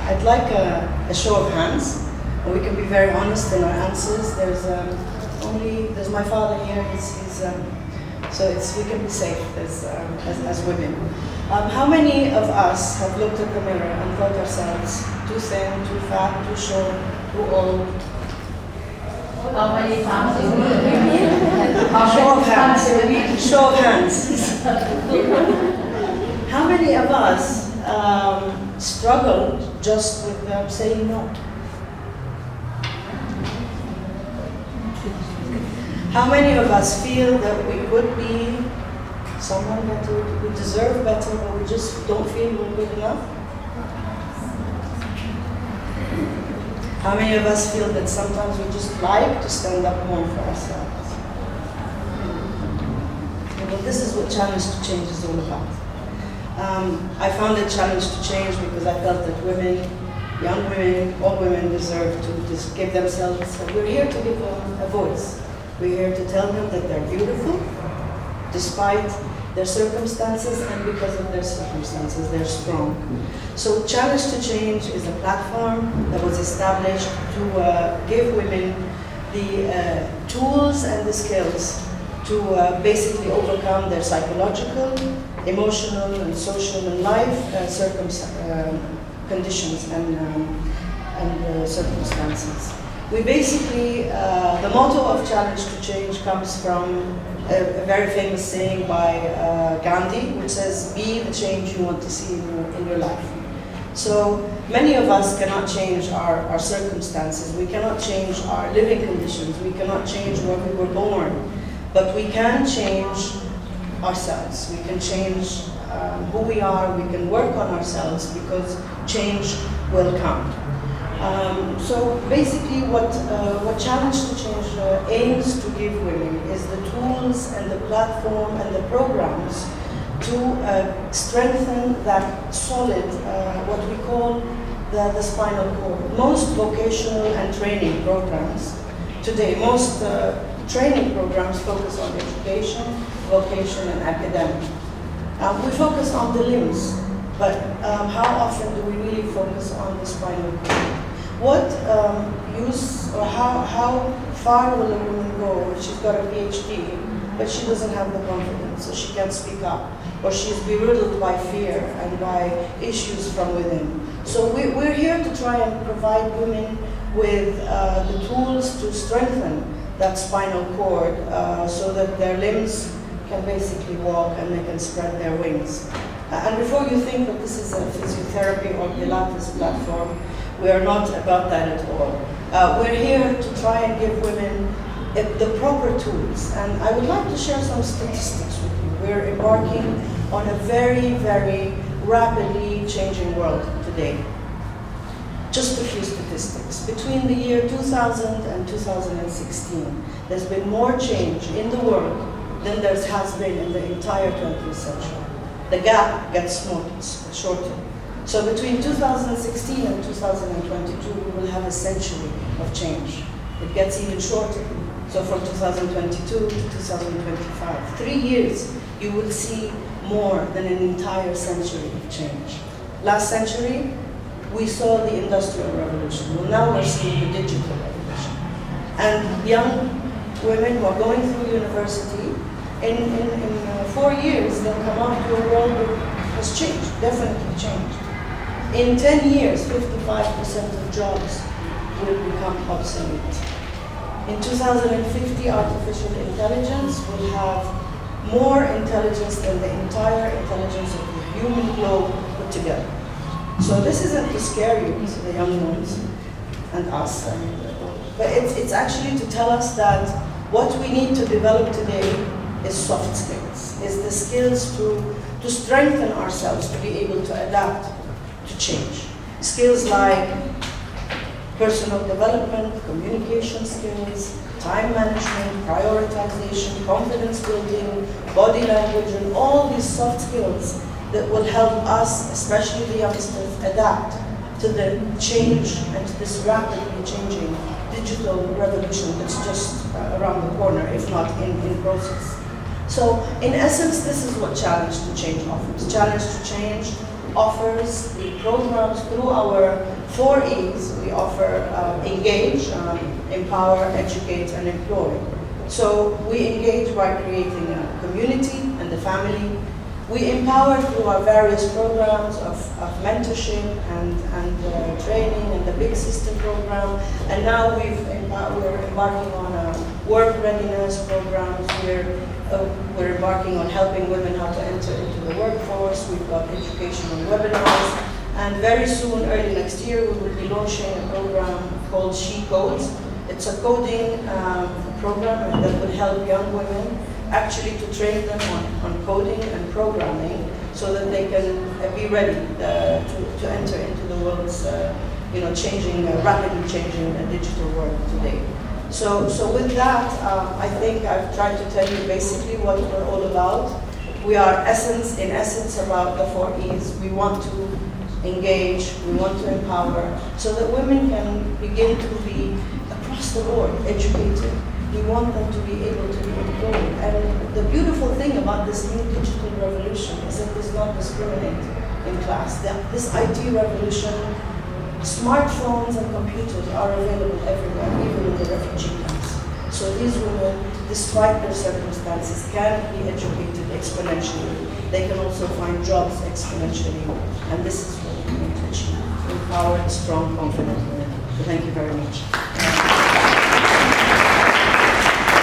I'd like a show of hands, and we can be very honest in our answers. There's my father here. So we can be safe as women. How many of us have looked at the mirror and thought ourselves too thin, too fat, too short, too old? How many times? Show of hands. Show of hands. How many of us struggle just with saying no? How many of us feel that we could be someone better, we deserve better, but we just don't feel we're good enough? How many of us feel that sometimes we just like to stand up more for ourselves? Well, this is what Challenge to Change is all about. I founded Challenge to Change because I felt that women, young women, all women deserve to just give themselves, we're here to give them a voice. We're here to tell them that they're beautiful, despite their circumstances, and because of their circumstances, they're strong. So Challenge to Change is a platform that was established to give women the tools and the skills to basically overcome their psychological, emotional, and social and life conditions and circumstances. We basically, the motto of Challenge to Change comes from a very famous saying by Gandhi, which says, be the change you want to see in your life. So many of us cannot change our circumstances, we cannot change our living conditions, we cannot change where we were born, but we can change ourselves, we can change who we are, we can work on ourselves because change will come. So basically what Challenge to Change aims to give women is the tools and the platform and the programs to strengthen that solid, what we call the spinal cord. Most vocational and training programs today, most training programs focus on education, vocation, and academic. We focus on the limbs, but how often do we really focus on the spinal cord? What use or how far will a woman go if she's got a PhD, but she doesn't have the confidence, so she can't speak up, or she's beriddled by fear and by issues from within? So we're here to try and provide women with the tools to strengthen that spinal cord so that their limbs can basically walk and they can spread their wings. And before you think that this is a physiotherapy or Pilates platform, we are not about that at all. We're here to try and give women the proper tools. And I would like to share some statistics with you. We're embarking on a very, very rapidly changing world today. Just a few statistics. Between the year 2000 and 2016, there's been more change in the world than there has been in the entire 20th century. The gap gets shorter. So between 2016 and 2022, we will have a century of change. It gets even shorter. So from 2022 to 2025, 3 years, you will see more than an entire century of change. Last century, we saw the Industrial Revolution. Well, now we're seeing the Digital Revolution. And young women who are going through university, in 4 years, they'll come out to a world that has changed, definitely changed. In 10 years, 55% of jobs will become obsolete. In 2050, artificial intelligence will have more intelligence than the entire intelligence of the human globe put together. So this isn't to scare you, the young ones, and us, but it's actually to tell us that what we need to develop today is soft skills, is the skills to strengthen ourselves, to be able to adapt to change. Skills like personal development, communication skills, time management, prioritization, confidence building, body language, and all these soft skills that will help us, especially the youngsters, adapt to the change and to this rapidly changing digital revolution that's just around the corner, if not in process. So in essence, this is what Challenge to Change offers. Challenge to Change offers the programs through our 4 E's. We offer engage, empower, educate, and employ. So we engage by creating a community and a family. We empower through our various programs of mentorship and training and the Big Sister program. And now we're embarking on a work readiness programs. We're embarking on helping women how to enter into the workforce. We've got educational webinars. And very soon, early next year, we will be launching a program called She Codes. It's a coding program that will help young women actually to train them on coding and programming so that they can be ready to enter into the world's rapidly changing digital world today. So with that, I think I've tried to tell you basically what we're all about. We are in essence about the 4 E's. We want to engage, we want to empower, so that women can begin to be across the board educated. We want them to be able to be employed. And the beautiful thing about this new digital revolution is that it does not discriminate in class. This IT revolution, smartphones and computers are available everywhere, even in the refugee camps. So these women, despite their circumstances, can be educated exponentially. They can also find jobs exponentially. And this is what we need to achieve. Empowered, strong, confident women. So thank you very much.